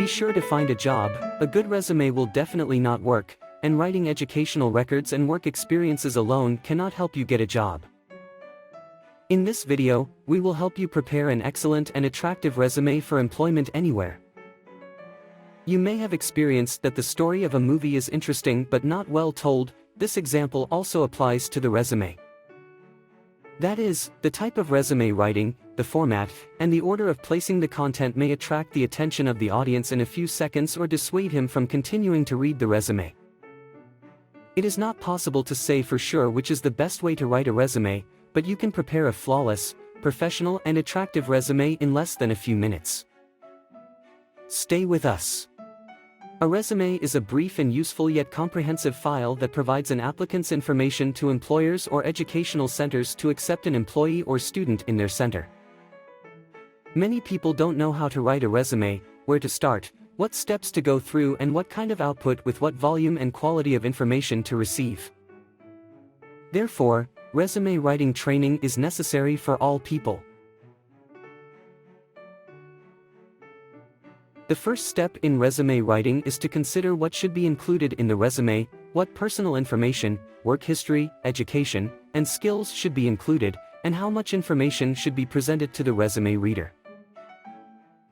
sure to find a job. A good resume will definitely not work, and writing educational records and work experiences alone cannot help you get a job. In this video, we will help you prepare an excellent and attractive resume for employment anywhere. You may have experienced that the story of a movie is interesting but not well told. This example also applies to the resume. That is, the type of resume writing, the format, and the order of placing the content may attract the attention of the audience in a few seconds or dissuade him from continuing to read the resume. It is not possible to say for sure which is the best way to write a resume, but you can prepare a flawless, professional and attractive resume in less than a few minutes. Stay with us. A resume is a brief and useful yet comprehensive file that provides an applicant's information to employers or educational centers to accept an employee or student in their center. Many people don't know how to write a resume, where to start, what steps to go through, and what kind of output with what volume and quality of information to receive. Therefore, resume writing training is necessary for all people. The first step in resume writing is to consider what should be included in the resume, what personal information, work history, education, and skills should be included, and how much information should be presented to the resume reader.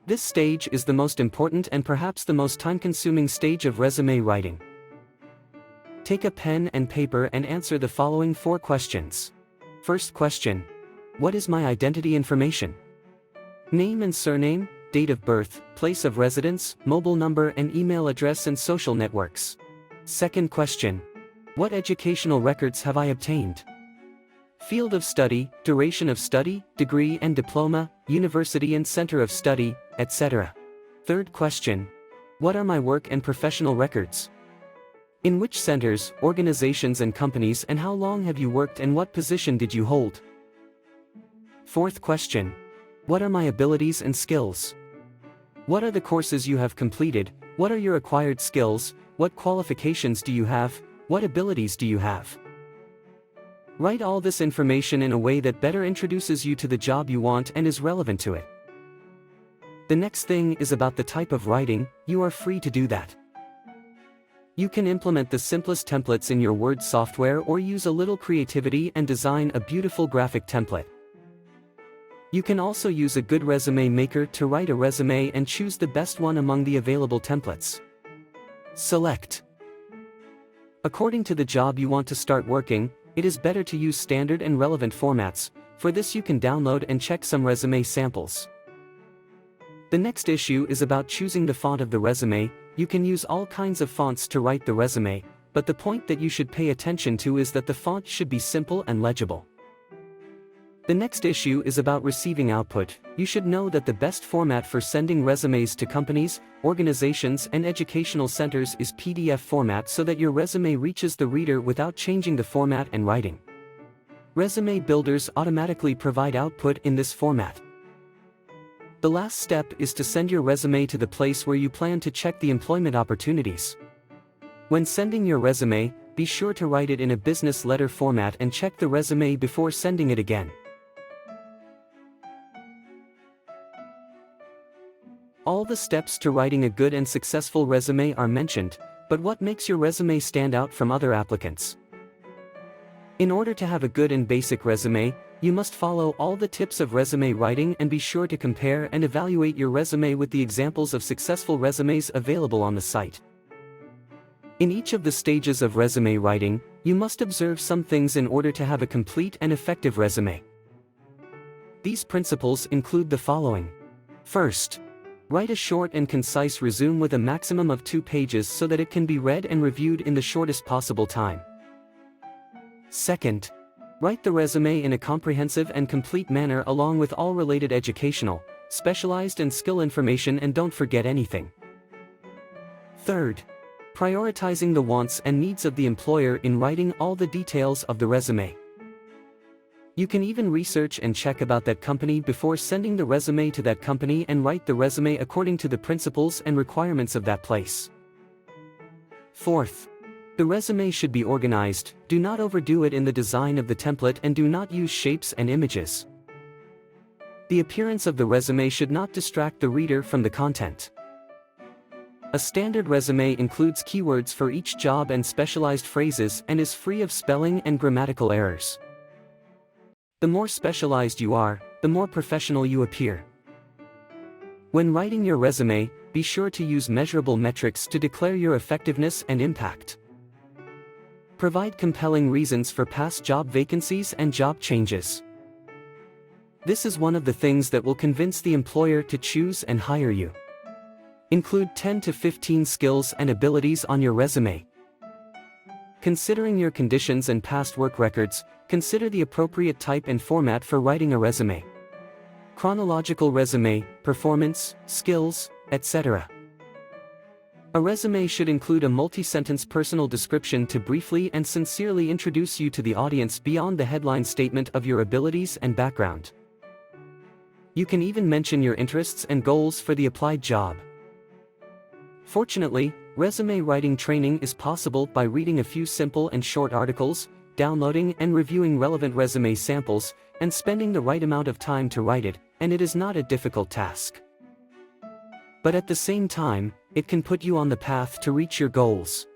This stage is the most important and perhaps the most time-consuming stage of resume writing. Take a pen and paper and answer the following 4 questions. First question: what is my identity information? Name and surname, date of birth, place of residence, mobile number and email address and social networks. Second question: what educational records have I obtained? Field of study, duration of study, degree and diploma, university and center of study, etc. Third question: what are my work and professional records? In which centers, organizations and companies, and how long have you worked and what position did you hold? Fourth question: what are my abilities and skills? What are the courses you have completed? What are your acquired skills? What qualifications do you have? What abilities do you have? Write all this information in a way that better introduces you to the job you want and is relevant to it. The next thing is about the type of writing. You are free to do that. You can implement the simplest templates in your Word software or use a little creativity and design a beautiful graphic template. You can also use a good resume maker to write a resume and choose the best one among the available templates. Select. According to the job you want to start working, it is better to use standard and relevant formats. For this you can download and check some resume samples. The next issue is about choosing the font of the resume. You can use all kinds of fonts to write the resume, but the point that you should pay attention to is that the font should be simple and legible. The next issue is about receiving output. You should know that the best format for sending resumes to companies, organizations and educational centers is PDF format so that your resume reaches the reader without changing the format and writing. Resume builders automatically provide output in this format. The last step is to send your resume to the place where you plan to check the employment opportunities. When sending your resume, be sure to write it in a business letter format and check the resume before sending it again. All the steps to writing a good and successful resume are mentioned, but what makes your resume stand out from other applicants? In order to have a good and basic resume, you must follow all the tips of resume writing and be sure to compare and evaluate your resume with the examples of successful resumes available on the site. In each of the stages of resume writing, you must observe some things in order to have a complete and effective resume. These principles include the following. First, write a short and concise resume with a maximum of 2 pages so that it can be read and reviewed in the shortest possible time. Second, write the resume in a comprehensive and complete manner along with all related educational, specialized and skill information, and don't forget anything. Third, prioritizing the wants and needs of the employer in writing all the details of the resume. You can even research and check about that company before sending the resume to that company and write the resume according to the principles and requirements of that place. Fourth, the resume should be organized. Do not overdo it in the design of the template and do not use shapes and images. The appearance of the resume should not distract the reader from the content. A standard resume includes keywords for each job and specialized phrases and is free of spelling and grammatical errors. The more specialized you are, the more professional you appear. When writing your resume, be sure to use measurable metrics to declare your effectiveness and impact. Provide compelling reasons for past job vacancies and job changes. This is one of the things that will convince the employer to choose and hire you. Include 10 to 15 skills and abilities on your resume. Considering your conditions and past work records, consider the appropriate type and format for writing a resume. Chronological resume, performance, skills, etc. A resume should include a multi-sentence personal description to briefly and sincerely introduce you to the audience beyond the headline statement of your abilities and background. You can even mention your interests and goals for the applied job. Fortunately, resume writing training is possible by reading a few simple and short articles, downloading and reviewing relevant resume samples, and spending the right amount of time to write it, and it is not a difficult task. But at the same time, it can put you on the path to reach your goals.